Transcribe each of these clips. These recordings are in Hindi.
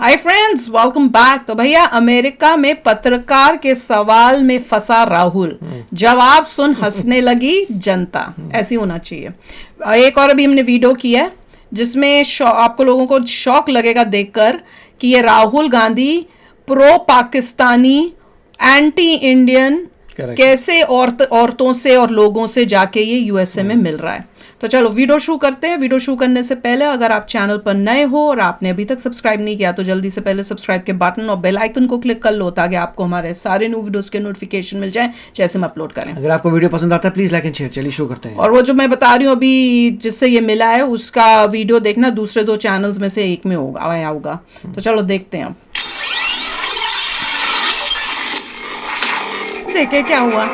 Hi friends, welcome back. तो भैया, अमेरिका में पत्रकार के सवाल में फंसा राहुल, जवाब सुन हंसने लगी जनता। ऐसी होना चाहिए। एक और अभी हमने वीडियो किया है जिसमें आपको लोगों को शौक लगेगा देखकर कि ये Rahul Gandhi pro Pakistani, anti Indian कैसे औरतों से और लोगों से जाके ये यूएसए में मिल रहा है। तो चलो वीडियो शुरू करते हैं। वीडियो शुरू करने से पहले अगर आप चैनल पर नए हो और आपने अभी तक सब्सक्राइब नहीं किया तो जल्दी से पहले सब्सक्राइब के बटन और बेल आइकन को क्लिक कर लो ताकि आपको हमारे सारे न्यू वीडियोस के नोटिफिकेशन मिल जाए जैसे हम अपलोड करें। अगर आपको वीडियो पसंद आता है प्लीज लाइक एंड शेयर। चलिए शुरू करते हैं। और वो जो मैं बता रही हूँ अभी जिससे ये मिला है उसका वीडियो देखना, दूसरे 2 चैनल्स में से एक में होगा। तो चलो देखते हैं। अब देखे क्या हुआ।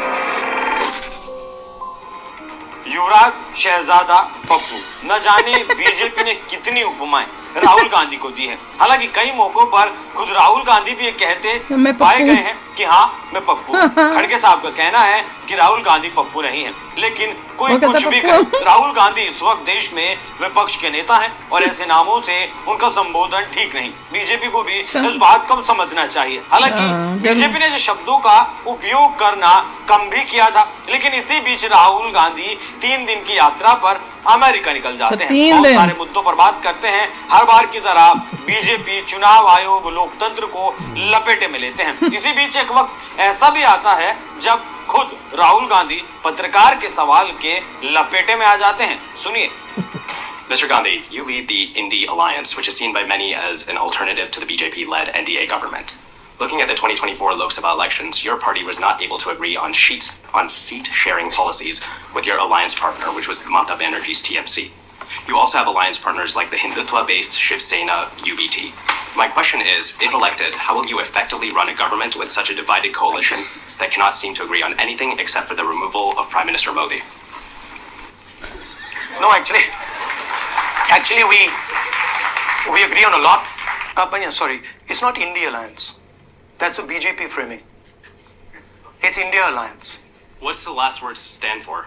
युवराज शहजादा पप्पू, न जाने बीजेपी ने कितनी उपमाएं राहुल गांधी को दी है। हालांकि कई मौकों पर खुद राहुल गांधी भी ये कहते पाए गए हैं कि हाँ मैं पप्पू। खड़गे साहब का कहना है कि राहुल गांधी पप्पू नहीं है, लेकिन कोई कुछ भी करे, राहुल गांधी इस वक्त देश में विपक्ष के नेता हैं और ऐसे नामों से उनका संबोधन ठीक नहीं। बीजेपी को भी इस बात को समझना चाहिए। हालांकि बीजेपी ने जो शब्दों का उपयोग करना कम भी किया था, लेकिन इसी बीच राहुल गांधी 3 दिन की यात्रा पर अमेरिका निकल जाते हैं। बहुत सारे मुद्दों पर बात करते हैं। हर बार की तरह बीजेपी चुनाव आयोग लोकतंत्र को लपेटे में लेते हैं। इसी बीच एक वक्त ऐसा भी आता है जब खुद राहुल गांधी पत्रकार के सवाल के लपेटे में आ जाते हैं। सुनिए। Mr. Gandhi, you lead the Indy Alliance, which is seen by many as an alternative to the BJP-led NDA government. Looking at the 2024 Lok Sabha elections, your party was not able to agree on seat-sharing policies with your alliance partner, which was Mamata Banerjee's TMC. You also have alliance partners like the Hindutva-based Shiv Sena UBT. My question is, if elected, how will you effectively run a government with such a divided coalition that cannot seem to agree on anything except for the removal of Prime Minister Modi? No, actually we agree on a lot. But yeah, sorry, it's not India Alliance. That's a BJP framing. It's India Alliance. What's the last word stand for?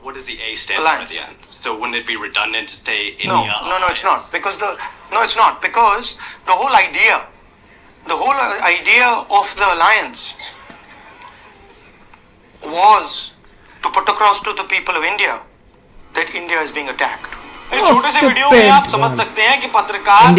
What does the A stand Alliance. for at the end? So wouldn't it be redundant to say India? No, it's not. Because the whole idea of the alliance was to put across to the people of India that India is being attacked. इस छोटे से वीडियो में आप समझ सकते हैं कि पत्रकार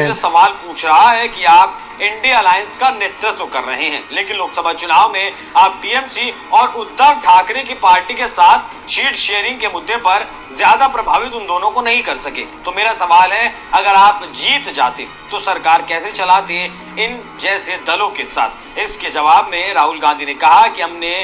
से सवाल पूछ रहा है कि आप इंडिया अलायंस का नेतृत्व कर रहे हैं, लेकिन लोकसभा चुनाव में आप टीएमसी और उद्धव ठाकरे की पार्टी के साथ सीट शेयरिंग के मुद्दे पर ज्यादा प्रभावित उन दोनों को नहीं कर सके। तो मेरा सवाल है, अगर आप जीत जाते तो सरकार कैसे चलाते इन जैसे दलों के साथ? इसके जवाब में राहुल गांधी ने कहा कि हमने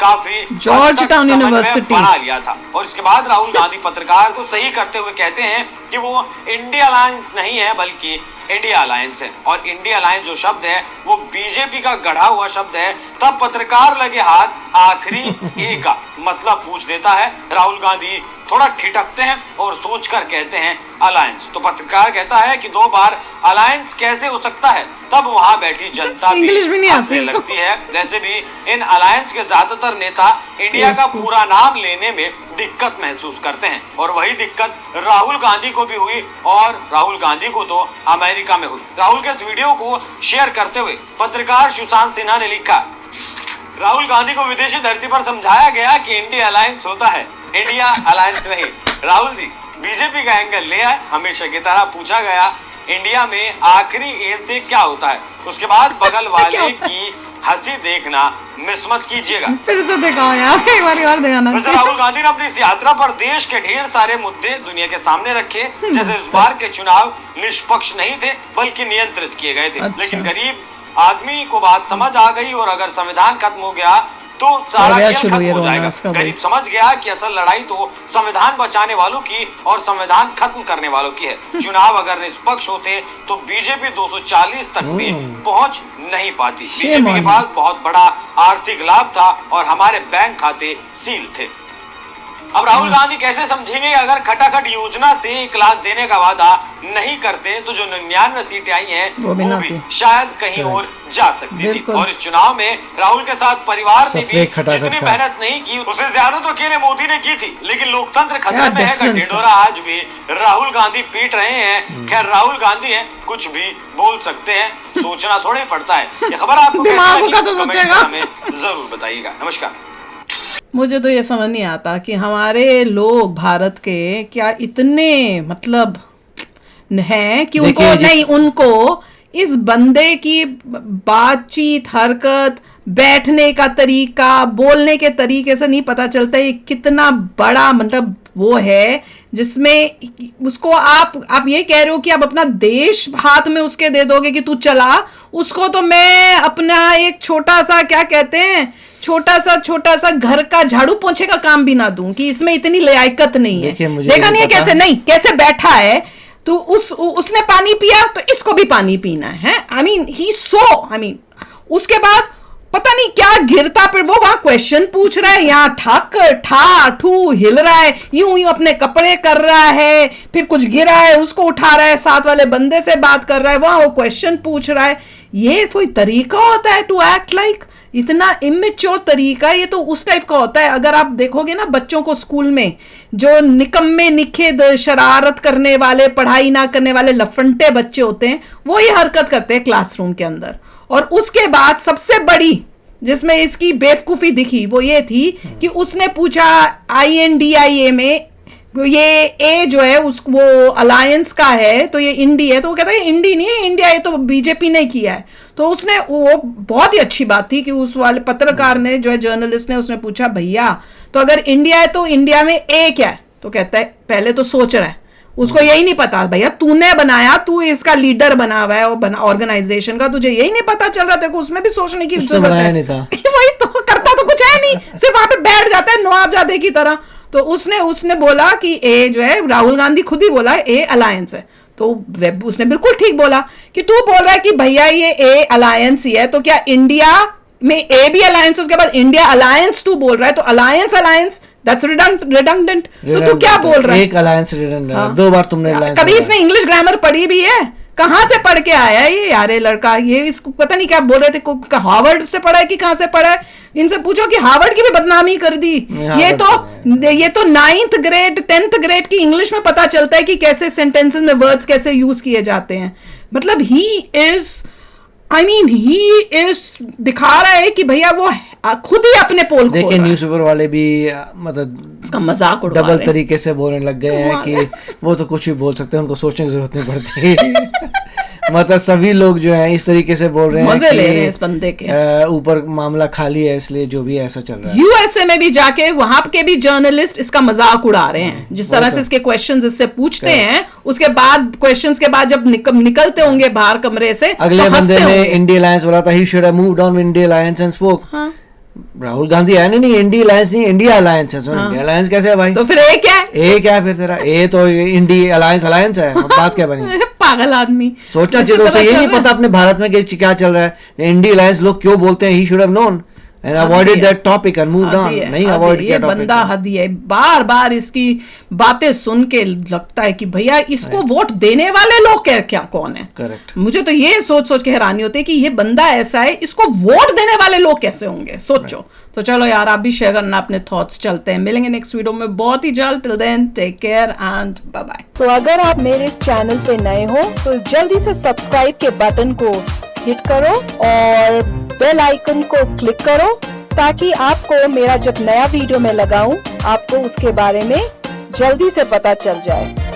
काफी जॉर्ज टाउन यूनिवर्सिटी बना लिया था। और इसके बाद राहुल गांधी पत्रकार को सही करते हुए कहते हैं कि वो इंडिया अलायंस नहीं है बल्कि इंडिया अलायंस है। और इंडिया अलायंस जो शब्द है वो बीजेपी का गढ़ा हुआ शब्द है। तब पत्रकार लगे हाथ आखिरी ए का मतलब पूछ देता है। राहुल गांधी थोड़ा ठिठकते हैं और सोचकर कहते हैं अलायंस। तो पत्रकार कहता है कि 2 बार अलायंस कैसे हो सकता है? तब वहां बैठी जनता भी हंसने लगती है। वैसे भी इन अलायंस के ज्यादातर नेता इंडिया का पूरा नाम लेने में दिक्कत महसूस करते हैं और वही दिक्कत राहुल गांधी को भी हुई और राहुल गांधी को तो अमेरिका में हुई। राहुल के इस वीडियो को शेयर करते हुए पत्रकार सुशांत सिन्हा ने लिखा, राहुल गांधी को विदेशी धरती पर समझाया गया कि इंडिया अलायंस होता है, इंडिया अलायंस नहीं। राहुल जी बीजेपी का एंगल ले आए। हमेशा की तरह पूछा गया इंडिया में आखिरी ए से क्या होता है। उसके बाद बगल वाले की हंसी देखना मिस मत कीजिएगा। फिर से दिखाओ यार, एक बार और दिखाना। वैसे राहुल गांधी ने अपनी इस यात्रा पर देश के ढेर सारे मुद्दे दुनिया के सामने रखे, जैसे इस बार के चुनाव निष्पक्ष नहीं थे बल्कि नियंत्रित किए गए थे। लेकिन गरीब आदमी को बात समझ आ गई और अगर संविधान खत्म हो गया तो सारा खेल खत्म हो जाएगा। गरीब समझ गया कि असल लड़ाई तो संविधान बचाने वालों की और संविधान खत्म करने वालों की है। चुनाव अगर निष्पक्ष होते तो बीजेपी 240 तक भी पहुंच नहीं पाती। बीजेपी के पास बहुत बड़ा आर्थिक लाभ था और हमारे बैंक खाते सील थे। अब राहुल गांधी कैसे समझेंगे अगर खटाखट योजना से 1 लाख देने का वादा नहीं करते तो जो 99 सीटें आई हैं वो भी शायद कहीं और जा सकती थी। और इस चुनाव में राहुल के साथ परिवार ने भी जितनी मेहनत नहीं की उससे ज्यादा तो अकेले मोदी ने की थी, लेकिन लोकतंत्र खतरे में है का ढिंढोरा आज भी राहुल गांधी पीट रहे हैं। खैर राहुल गांधी है, कुछ भी बोल सकते हैं, सोचना थोड़ा ही पड़ता है। ये खबर आपको जरूर बताइएगा। नमस्कार। मुझे तो ये समझ नहीं आता कि हमारे लोग भारत के क्या इतने मतलब हैं कि उनको नहीं, उनको इस बंदे की बातचीत, हरकत, बैठने का तरीका, बोलने के तरीके से नहीं पता चलता ये कितना बड़ा मतलब वो है जिसमें उसको आप ये कह रहे हो कि आप अपना देश हाथ में उसके दे दोगे कि तू चला। उसको तो मैं अपना एक छोटा सा क्या कहते हैं छोटा सा घर का झाड़ू पोंछे का काम भी ना दूं कि इसमें इतनी लायकत नहीं है। देखा नहीं है कैसे नहीं कैसे बैठा है तो उसने पानी पिया तो इसको भी पानी पीना है। आई मीन उसके बाद पता नहीं क्या गिरता फिर वो वहां क्वेश्चन पूछ रहा है, यहाँ ठू हिल रहा है, यूं अपने कपड़े कर रहा है, फिर कुछ गिरा है उसको उठा रहा है, साथ वाले बंदे से बात कर रहा है, वहां वो क्वेश्चन पूछ रहा है। ये कोई तरीका होता है टू एक्ट लाइक? इतना इमेच्योर तरीका, ये तो उस टाइप का होता है। अगर आप देखोगे ना बच्चों को स्कूल में जो निकम्मे निखेद शरारत करने वाले, पढ़ाई ना करने वाले लफंटे बच्चे होते हैं वो ये हरकत करते हैं क्लासरूम के अंदर। और उसके बाद सबसे बड़ी जिसमें इसकी बेवकूफी दिखी वो ये थी कि उसने पूछा INDIA में ये ए जो है वो अलायंस का है तो ये इंडी है, तो वो कहता है इंडी नहीं है इंडिया, ये तो बीजेपी ने किया है। तो उसने वो बहुत ही अच्छी बात थी कि उस वाले पत्रकार ने जो है जर्नलिस्ट ने उसने पूछा भैया तो अगर इंडिया है तो इंडिया में ए क्या है? तो कहता है पहले तो सोच रहा है, उसको यही नहीं पता भैया तूने बनाया, तू इसका लीडर बना हुआ है ऑर्गेनाइजेशन का, तुझे यही नहीं पता चल रहा तेरे को उसमें भी सोचने की जरूरत है। नहीं था। वही तो करता तो कुछ है नहीं, सिर्फ वहां पे बैठ जाता है नवाबजादे की तरह। तो उसने बोला कि ए जो है राहुल गांधी खुद ही बोला ए अलायंस है, तो उसने बिल्कुल ठीक बोला कि तू बोल रहा है कि भैया ये ए अलायंस ही है तो क्या इंडिया में ए भी अलायंस, उसके बाद इंडिया अलायंस तू बोल रहा है तो अलायंस दैट्स रिडंडेंट। तो तू क्या बोल रहा है? एक अलायंस रिडंडेंट, 2 बार तुमने कभी इसने इंग्लिश ग्रामर पढ़ी भी है? कहां से पढ़ के आया ये यार ये लड़का? ये इसको पता नहीं क्या बोल रहे थे, हार्वर्ड से पढ़ा है कि कहां से पढ़ा है? इनसे पूछो कि हार्वर्ड की भी बदनामी कर दी। ये तो 9th ग्रेड 10th ग्रेड की इंग्लिश में पता चलता है कि कैसे सेंटेंसेस में वर्ड्स कैसे यूज किए जाते हैं। मतलब ही दिखा रहा है कि भैया वो खुद ही अपने पोल खोल रहा है। देखिए न्यूज़पेपर वाले भी मतलब उसका मजाक उड़ा डबल तरीके से बोलने लग गए हैं कि वो तो कुछ भी बोल सकते हैं, उनको सोचने की जरूरत नहीं पड़ती। मतलब सभी लोग जो हैं इस तरीके से बोल रहे हैं, मजे ले रहे हैं इस बंदे के ऊपर मामला खाली है इसलिए जो भी ऐसा चल रहा है। USA में भी जाके वहां के भी जर्नलिस्ट इसका मजाक उड़ा रहे हैं, जिस तरह से इसके क्वेश्चंस इससे पूछते हैं उसके बाद क्वेश्चंस के बाद जब निकलते होंगे बाहर कमरे से अगले बंदे ने इंडिया अलायंस बोला था, he should have moved on India alliance and spoke. Rahul Gandhi है नहीं इंडिया अलायंस नहीं इंडिया अलायंस है। इंडिया अलायंस कैसे है भाई? तो फिर ए क्या है? ए क्या है फिर तेरा? ए तो इंडिया अलायंस है, बात क्या बनी? पागल आदमी सोचना चाहिए। उसे ये नहीं पता अपने भारत में क्या चल रहा है, इंडिया अलायंस लोग क्यों बोलते हैं? He should have known and avoided that topic and moved on। नहीं अवॉइड किया टॉपिक। बंदा हदी है, बार बार इसकी बातें सुन के लगता है कि भैया इसको वोट देने वाले लोग क्या कौन है? करेक्ट। मुझे तो ये सोच के हैरानी होती है कि ये बंदा ऐसा है, इसको वोट देने वाले लोग कैसे होंगे? सोचो। तो चलो यार आप भी शेयर करना अपने थॉट्स। चलते हैं, मिलेंगे नेक्स्ट वीडियो में बहुत ही जल्द। Till then take care and bye bye. तो अगर आप मेरे इस चैनल पे नए हो तो जल्दी से सब्सक्राइब के बटन को हिट करो और बेल आइकन को क्लिक करो ताकि आपको मेरा जब नया वीडियो मैं लगाऊं आपको उसके बारे में जल्दी से पता चल जाए।